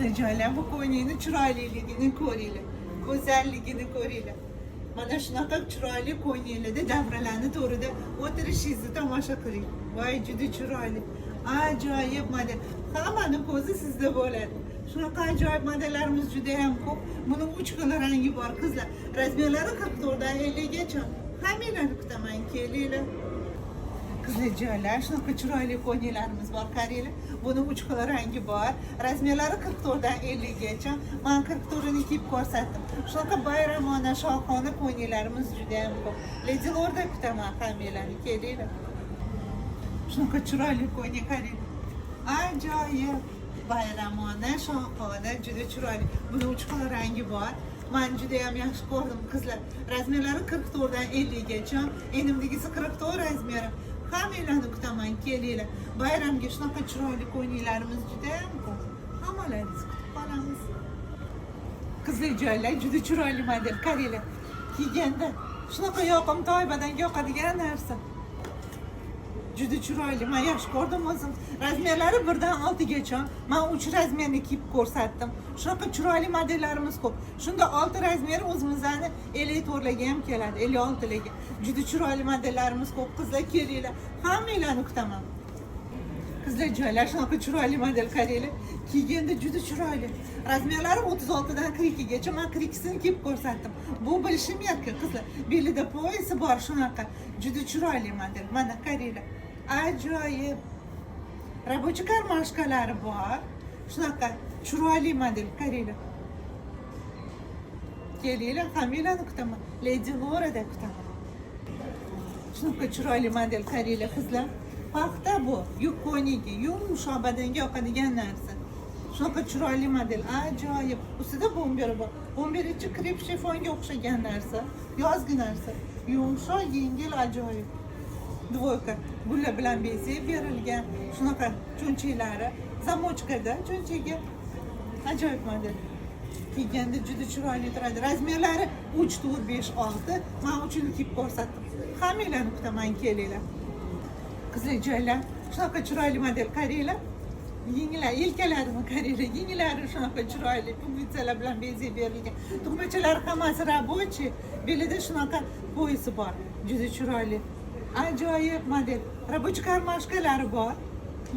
Qiziljoylar bu ko'ylakni chiroyliligini ko'ringlar, go'zalligini ko'ringlar. Mana shunaqa chiroyli ko'ylaklarda davralarni to'rida o'tirishingizni tomosha qiling. Voy, juda chiroyli. Ajoyib model. Hammani ko'zi sizda bo'ladi. Shunaqa ajoyib modellarimiz juda ham ko'p. Buni 3 xil rangi bor qizlar. Razmerlari 44 dan 50 gacha. Hammanglarni kutaman, kelinglar. Qiziljoylar, shunaqa chiroyli ko'ylaklarimiz bor, qaranglar. Buni 3 xil rangi bor. Razmerlari 44 dan 50 gacha. Men 44 ni kiyib ko'rsatdim. Shunaqa bayramona, shohona ko'ylaklarimiz juda ham ko'p. Lady Lordda kutaman hammanglarni, kelinglar. Shunaqa chiroyli ko'ylak qarang. Ajoyib, bayramona, shohona, juda chiroyli. Buni 3 xil rangi bor. Men juda ham yaxshi ko'rdim qizlar. Razmerlari 44 dan 50 gacha. Enimdagisi 44 razmeri. Hammanglarni kutaman, kelinglar. Bayramga shunaqa chiroyli ko'ylaklarimiz juda ham ko'p. Hammalaringizni kutib qolamiz. Qiziljoylar, juda chiroyli model, qaranglar. Kiyganda shunaqa yoqimtoy, badanga yoqadigan narsa. Juda chiroyli, men yaxshi ko'rdim o'zim. Razmerlari 1 dan 6 gacha. Men 3 razmerni kiyib ko'rsatdim. Shunaqa chiroyli modellarimiz ko'p. Shunda 6 razmeri o'zimizdan 54 larga ham keladi, 56 larga. Juda chiroyli modellarimiz ko'p, qizlar, kelinglar. Hammanglarni kutaman. Qiziljoylar, shunaqa chiroyli model qaranglar. Kiyganda juda chiroyli. Razmerlari 36 dan 42 gacha. Men 42sini kiyib ko'rsatdim. Bu bilishimyapti qizlar. Belida poyasi bor shunaqa. Juda chiroyli model. Mana qaranglar. Ajoyib. Рабочий karmashkalari bor. Shunaqa chiroyli model, qaranglar. Kelinglar, hammanglarni kutaman. Lady Lordda kutaman. Shunaqa chiroyli model, qaranglar qizlar. Paxta bu, yuk ko'ynagi, yumshoq badanga yoqadigan narsa. Shunaqa chiroyli model, ajoyib. Ustida bomberi bor. Bomberichi krep shifonga o'xshagan narsa, yozgi narsa. Yumshoq, yengil, ajoyib. Dvoyka gullar bilan bezab berilgan. Shunaqa cho'nchaklari, zamochkada cho'nchaga. Ajoyib model. Kiyganda juda chiroyli turadi. Razmerlari 3, 4, 5, 6. Men uchun kiyib ko'rsatdim. Hammanglarni kutaman, kelinglar. Qiziljoylar, shunaqa chiroyli model, qaranglar. Yenglar, yelkalarini qaranglar. Yenglari shunaqa chiroyli, pugitsalar bilan bezab berilgan. Tugmachalar hammasi рабочий. Belida shunaqa poyasi bor. Juda chiroyli. Ajoyib model. Рабочий karmashkalari bor.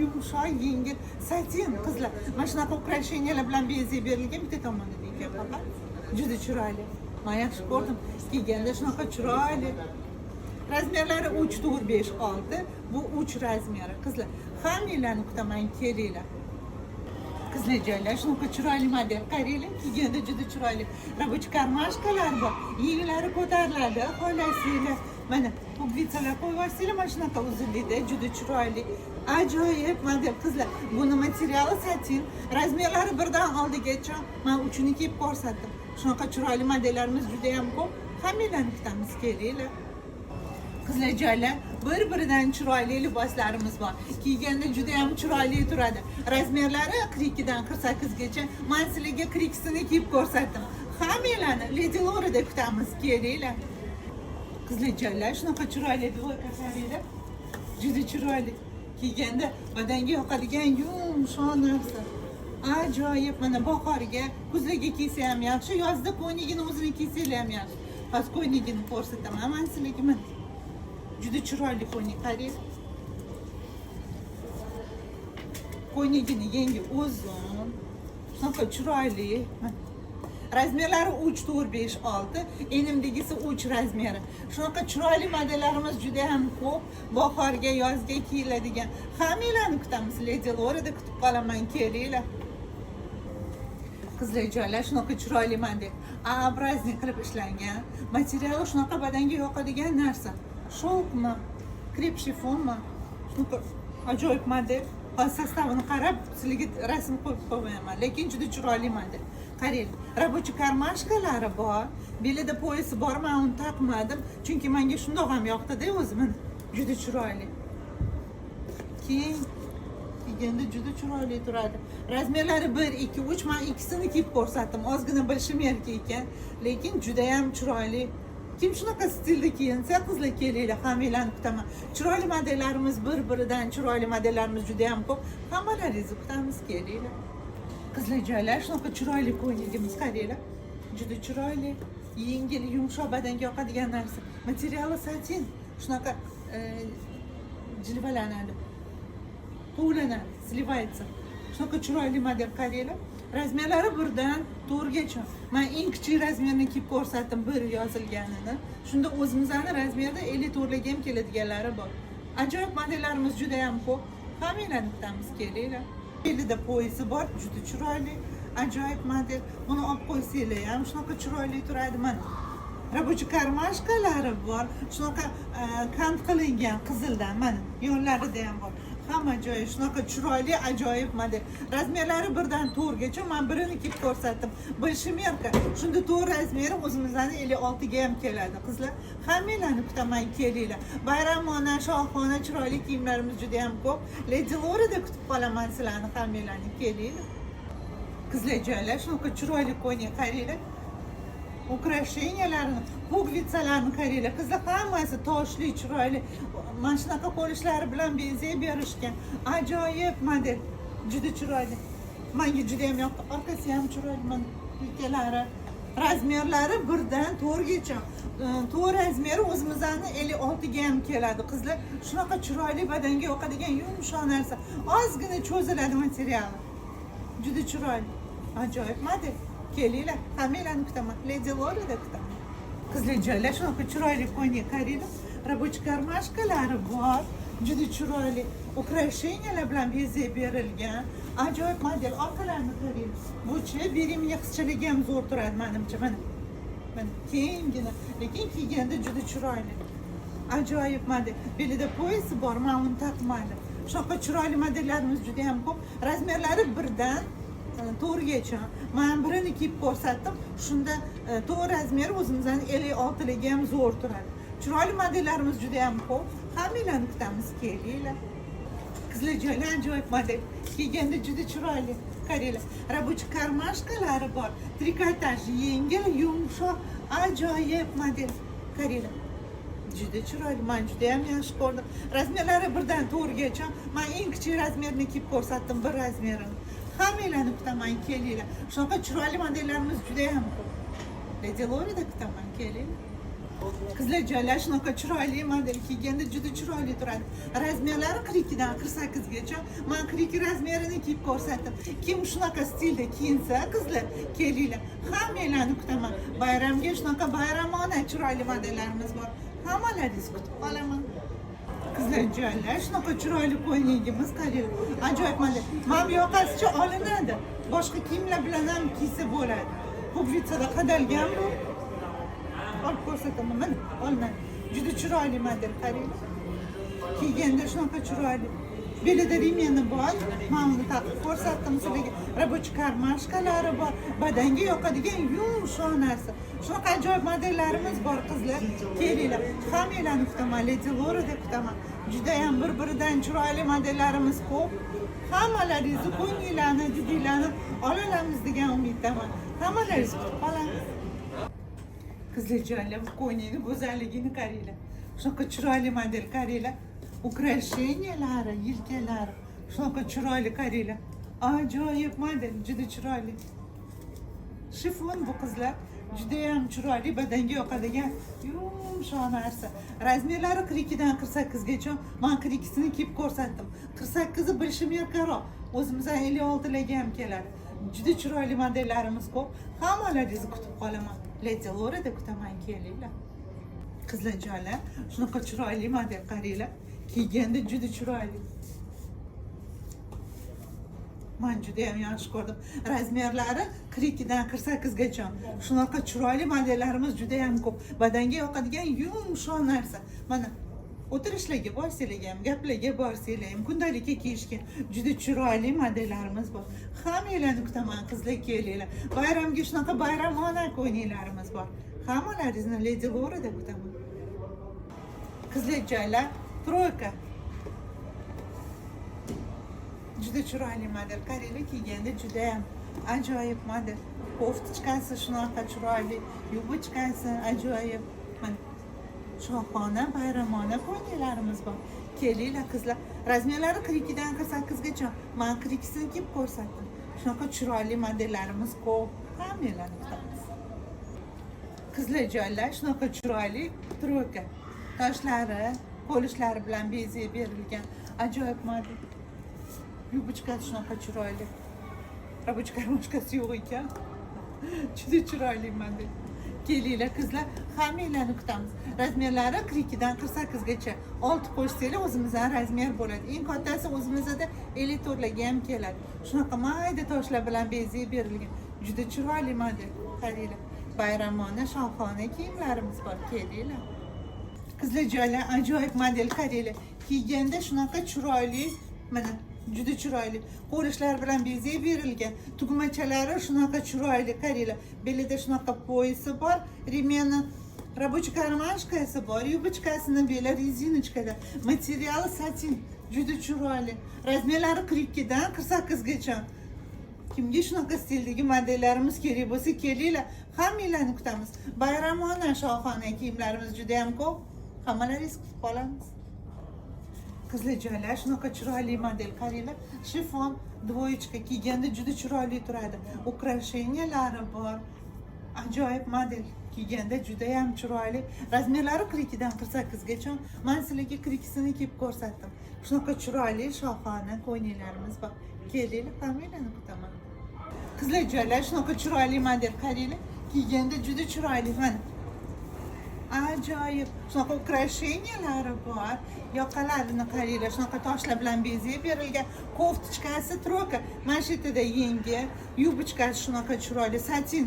Yumshoq, yengil, satin qizlar. Mana shunaqa ukrasheniyalar bilan bezab berilgan, bitta tomonida ekan faqat. Juda chiroyli. Men yaxshi ko'rdim. Kiyganda shunaqa chiroyli. Razmerlari 3, 4, 5, 6. Bu 3 razmeri qizlar. Hammanglarni kutaman, kelinglar. Qiziljoylar, shunaqa chiroyli model, qaranglar. Kiyganda juda chiroyli. Рабочий karmashkalar bor. Yenglari ko'tariladi, xohlasanglar. Mana pugvitsalar qo'yvarsanglar, mana shunaqa uzunlikda, juda chiroyli. Ajoyib model qizlar. Buni materiali satin, razmerlari 1 dan 6 gacha. Men uchini kiyib ko'rsatdim. Shunaqa chiroyli modellarimiz juda ham ko'p. Hammanglarni kutamiz, kelinglar. Qiziljoylar, bir-biridan chiroyli liboslarimiz bor. Kiyganda juda ham chiroyli turadi. Razmerlari 42 dan 48 gacha. Men sizlarga 42sini kiyib ko'rsatdim. Hammanglarni Lady Lordda kutamiz, kelinglar. Qiziljoylar, shunaqa chiroyli dvoyka qaranglar. Juda chiroyli. Kiyganda badanga yoqadigan yumshoq narsa. Ajoyib, mana bahorga, kuzlarga kiysa ham yaxshi, yozda ko'ynagini o'zini kiysanglar ham yaxshi. Hozir ko'ynagini ko'rsataman men sizlarga. Mana juda chiroyli ko'ylak, qarang. Ko'ynagini yengi uzun. Shunaqa chiroyli. Razmerlari 3, 4, 5, 6. Enimdagisi 3 razmeri. Shunaqa chiroyli modellarimiz juda ham ko'p. Bahorga, yozga kiyiladigan. Hammanglarni kutamiz. Lady Lordda kutib qolaman, kelinglar. Qiziljoylar, shunaqa chiroyli model. Образник qilib ishlangan. Materiali shunaqa badanga yoqadigan narsa. Shokmi, krep shifonmi? Shunaqa ajoyib model. Hozir sostavini qarab, sizlarga rasm qo'yib qo'yaman, lekin juda chiroyli model. Qarang, рабочий karmashkalari bor. Belida poyasi bor, men uni taqmadim, chunki menga shundoq ham yoqdi-da o'zim. Juda chiroyli. Kiyganda juda chiroyli turadi. Razmerlari 1, 2, 3. Men ikkisini kiyib ko'rsatdim. Ozgina bilishim ekan, lekin juda ham chiroyli. Kim shunaqa stilda kiyinsa, qizlar, kelinglar, hammanglarni kutaman. Chiroyli modellarimiz bir-biridan chiroyli modellarimiz juda ham ko'p. Hammalaringizni kutamiz, kelinglar. Qizlar joylar shunaqa chiroyli ko'ylagimiz qaranglar. Juda chiroyli, yengil, yumshoq badanga yoqadigan narsa. Materiali satin, shunaqa jilvalanadi. Quvlanadi, sливается. Shunaqa chiroyli model qaranglar. Razmerlari 1dan 4gacha. Men eng kichik razmerni kiyib ko'rsatdim, 1 yozilganini. Shunda o'zimizning razmerda 54 ga ham keladiganlari bor. Ajoyib modellarimiz juda ham ko'p. Hammanglarni kutamiz, kelinglar. Belida poyasi bor, juda chiroyli, ajoyib model. Buni olib qo'ysanglar ham shunaqa chiroyli turadi. Mana рабочий karmashkalari bor. Shunaqa kant qilingan qizildan, mana yonlarida ham bor. Hamma joyi shunaqa chiroyli, ajoyib model. Razmerlari 1dan 4gacha. Men birini kiyib ko'rsatdim. Bolshimerka. Shunda 4 razmeri o'zimizning 56 ga ham keladi. Qizlar, hammanglarni kutaman, kelinglar. Bayramona, shohona chiroyli kiyimlarimiz juda ham ko'p. Lady Lorada kutib qolaman sizlarni, hammanglarni, kelinglar. Qizlar joylar shunaqa chiroyli ko'yning, qaranglar. Украшенияларni, pugvitsalarni qaranglar. Qizlar hammasi toshli, chiroyli. Mana shunaqa qo'lishlari bilan bezab berishgan. Ajoyib model. Juda chiroyli. Menga juda ham yoqdi. Orqasi ham chiroyli, mana yelkalari. Razmerlari 1dan 4gacha. 4 razmeri o'zimizning 56 ga ham keladi. Qizlar, shunaqa chiroyli badanga yoqadigan yumshoq narsa. Ozgina cho'ziladi materiali. Juda chiroyli. Ajoyib model. Kelinglar, hammanglarni kutaman. Lady Lorada kutaman. Qizlar joylar shunaqa chiroyli ko'yning, qaranglar. Рабочий karmashkalari bor. Juda chiroyli. Украшениялар bilan bezab berilgan. Ajoyib model. Orqalarini qarang. Bu-chi berimga qizchalarga ham zo'r turadi, menimcha. Mana. Mana kengina, lekin kiyganda juda chiroyli. Ajoyib model. Belida poyasi bor, men uni taqmadim. Shunaqa chiroyli modellarimiz juda ham ko'p. Razmerlari 1dan 4gacha. Men birini kiyib ko'rsatdim. Shunda 4 razmeri o'zimizning 56 ga ham zo'r turadi. Chiroyli modellarimiz juda ham ko'p. Hammanglarni kutamiz, kelinglar. Qizlar joylar ajoyib model. Kiyganda juda chiroyli. Qaranglar, рабочий karmashkalari bor. Trikotaj, yengil, yumshoq, ajoyib model. Qaranglar. Juda chiroyli, men juda ham yaxshi ko'rdim. Razmerlari 1dan 4gacha. Men eng kichik razmerni kiyib ko'rsatdim, 1 razmerini. Hammanglarni kutaman, kelinglar. Shunaqa chiroyli modellarimiz juda ham ko'p. Lady Lorada kutaman, kelinglar. Qizlar joylar shunaqa chiroyli model kiyganda juda chiroyli turadi. Razmerlari 42 dan 48 gacha. Men 42 razmerini kiyib ko'rsatdim. Kim shunaqa stilda kiyinsa, qizlar, kelinglar. Hammanglarni kutaman. Bayramga shunaqa bayramona chiroyli modellarimiz bor. Hammalaringizni kutib qolaman. Qizlar joylar shunaqa chiroyli ko'ylagimiz, qaranglar. Ajoyib model. Mana yoqasicha olinadi. Boshqa kiyimlar bilan ham kiysa bo'ladi. Pugvitsada qadalgan bu. Olib ko'rsataman, mana olinadi. Juda chiroyli model, qaranglar. Kiyganda shunaqa chiroyli. Belida rimeni bor. Men uni taqib ko'rsatdim sizlarga. Рабочий karmashkalari bor. Badanga yoqadigan yumshoq narsa. Shunaqa ajoyib modellarimiz bor, qizlar. Kelinglar. Hammanglarni kutaman, Lady Lorada kutaman. Juda ham bir-biridan chiroyli modellarimiz ko'p. Hammalaringizni ko'ngillarni, didinglarni olamiz degan umiddaman. Hammalaringizni kutib qolamiz. Qizlar joylar, bu ko'ylakning go'zalligini qaranglar. Shunaqa chiroyli model, qaranglar. Украшениялari, yelkalari shunaqa chiroyli, qaranglar. Ajoyib model, juda chiroyli. Shifon bu qizlar, juda ham chiroyli, badanga yoqadigan yumshoq narsa. Razmerlari 42 dan 48 gacha. Men 42sini kiyib ko'rsatdim. 48i bolshimerkaroq. O'zimizning 56 ga ham keladi. Juda chiroyli modellarimiz ko'p. Hammalaringizni kutib qolaman. Lady Lorada kutaman, kelinglar. Qizlar joylar, shunaqa chiroyli model, qaranglar. Kiyganda juda chiroyli. Men juda ham yaxshi ko'rdim. Razmerlari 42 dan 48 gacha. Shunaqa chiroyli modellarimiz juda ham ko'p. Badanga yoqadigan yumshoq narsa. Mana o'tirishlarga borsanglar ham, gaplarga borsanglar ham, kundalikka kiyishga juda chiroyli modellarimiz bor. Hammanglarni kutaman, qizlar, kelinglar. Bayramga shunaqa bayramona ko'ylaklarimiz bor. Hammalaringizni Lady Lorada kutaman. Qizlar joylar, troyka. Juda chiroyli model, qaranglar, kiyganda juda ham ajoyib model. Koftichkasi shunaqa chiroyli, yubochkasi ajoyib. Mana shohona, bayramona ko'ylaklarimiz bor. Kelinglar qizlar. Razmerlari 42 dan 48 gacha. Men 42sini kiyib ko'rsatdim. Shunaqa chiroyli modellarimiz ko'p. Hammalarni kutamiz. Qizlar joylar shunaqa chiroyli troyka. Toshlari, qo'lishlari bilan bezab berilgan ajoyib model. Yubichkasi shunaqa chiroyli. Rabochka karmoshkasi yo'q ekan. Juda chiroyli model. Kelinglar qizlar, hammanglarni kutamiz. Razmerlari 42 dan 48 gacha. 6 qo'shsanglar o'zimizdan razmer bo'ladi. Eng kattasi o'zimizda 54 larga ham keladi. Shunaqa mayda toshlar bilan bezab berilgan. Juda chiroyli model. Qaranglar. Bayramona, shohona kiyimlarimiz bor. Kelinglar. Qizlar joylar ajoyib model qaranglar. Kiyganda shunaqa chiroyli, mana juda chiroyli. Qo'lishlar bilan bezab berilgan. Tugmachalari shunaqa chiroyli, qaranglar. Belida shunaqa poyasi bor, remeni рабочий karmashkasi bor, yubichkasini beli rezinochkada. Materiali satin, juda chiroyli. Razmerlari 42 dan 48 gacha. Kimga shunaqa stildagi modellarimiz kerak bo'lsa, kelinglar. Hammanglarni kutamiz. Bayramona shohona kiyimlarimiz juda ham ko'p. Hammalaringiz kutib qolamiz. Qizlar joylar shunaqa chiroyli model qaranglar. Shifon dvoyechka kiyganda juda chiroyli turadi. Ukrasheniyalari bor. Ajoyib model. Kiyganda juda ham chiroyli. Razmerlari 42 dan 48 gacha. Men sizlarga 42sini kiyib ko'rsatdim. Shunaqa chiroyli shohona ko'ylaklarimiz bor. Kelinglar, hammanglarni kutaman. Qizlar joylar shunaqa chiroyli model qaranglar. Kiyganda juda chiroyli mana. Ajoyib. Shunaqa ukrasheniyalari bor. Yoqalarini qaranglar, shunaqa toshlar bilan bezab berilgan. Koftichkasi troyka, manshetida yengil, yubichkasi shunaqa chiroyli, satin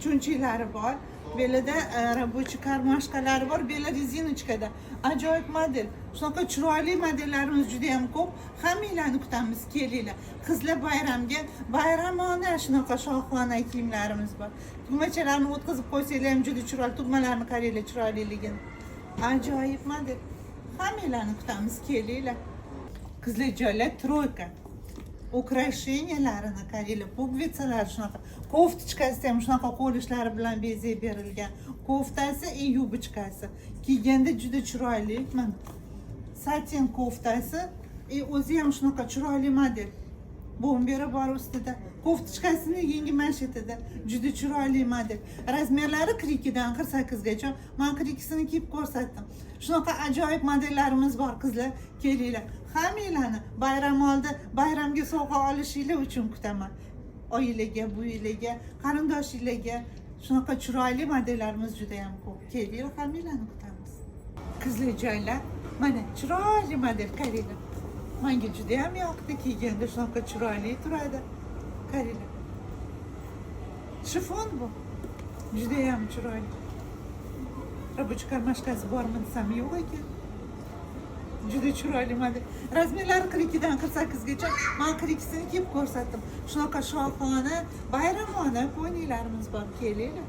cho'nchiklari bor. Belida рабочий karmashkalari bor, beli rezinochkada. Ajoyib model. Shunaqa chiroyli modellarimiz juda ham ko'p. Hammanglarni kutamiz, kelinglar. Qizlar bayramga bayramona shunaqa shohona kiyimlarimiz bor. Tugmachalarni o'tkazib qo'ysanglar ham juda chiroyli. Tugmalarni qaranglar chiroyliligini. Ajoyib model. Hammanglarni kutamiz, kelinglar. Qizlar joylar troyka. Ukrasheniyalarini qaranglar, pugvitsalar shunaqa. Koftichkasi ham shunaqa qo'lishlari bilan bezab berilgan. Koftasi и yubichkasi. Kiyganda juda chiroyli. Mana satin koftasi и o'zi ham shunaqa chiroyli model. Bomberi bor ustida. Koftichkasini yengi manshetida. Juda chiroyli model. Razmerlari 42 dan 48 gacha. Men 42sini kiyib ko'rsatdim. Shunaqa ajoyib modellarimiz bor qizlar. Kelinglar. Hammanglarni bayram oldi, bayramga sovg'a olishinglar uchun kutaman. Oilaga, bu yiliga, qarindoshinglarga shunaqa chiroyli modellarimiz juda ham ko'p. Kelinglar, hammanglarni kutamiz. Qizlar joylar, mana chiroyli model qaranglar. Menga juda ham yoqdi, kiyganda shunaqa chiroyli turadi. Qaranglar. Shifon bu. Juda ham chiroyli. Рабочий karmashkasi bormi desam yo'q ekan. Juda chiroyli model. Razmerlari 42 dan 48 gacha. Men 42sini kiyib ko'rsatdim. Shunaqa shohona, bayramona ko'ylaklarimiz bor. Kelinglar.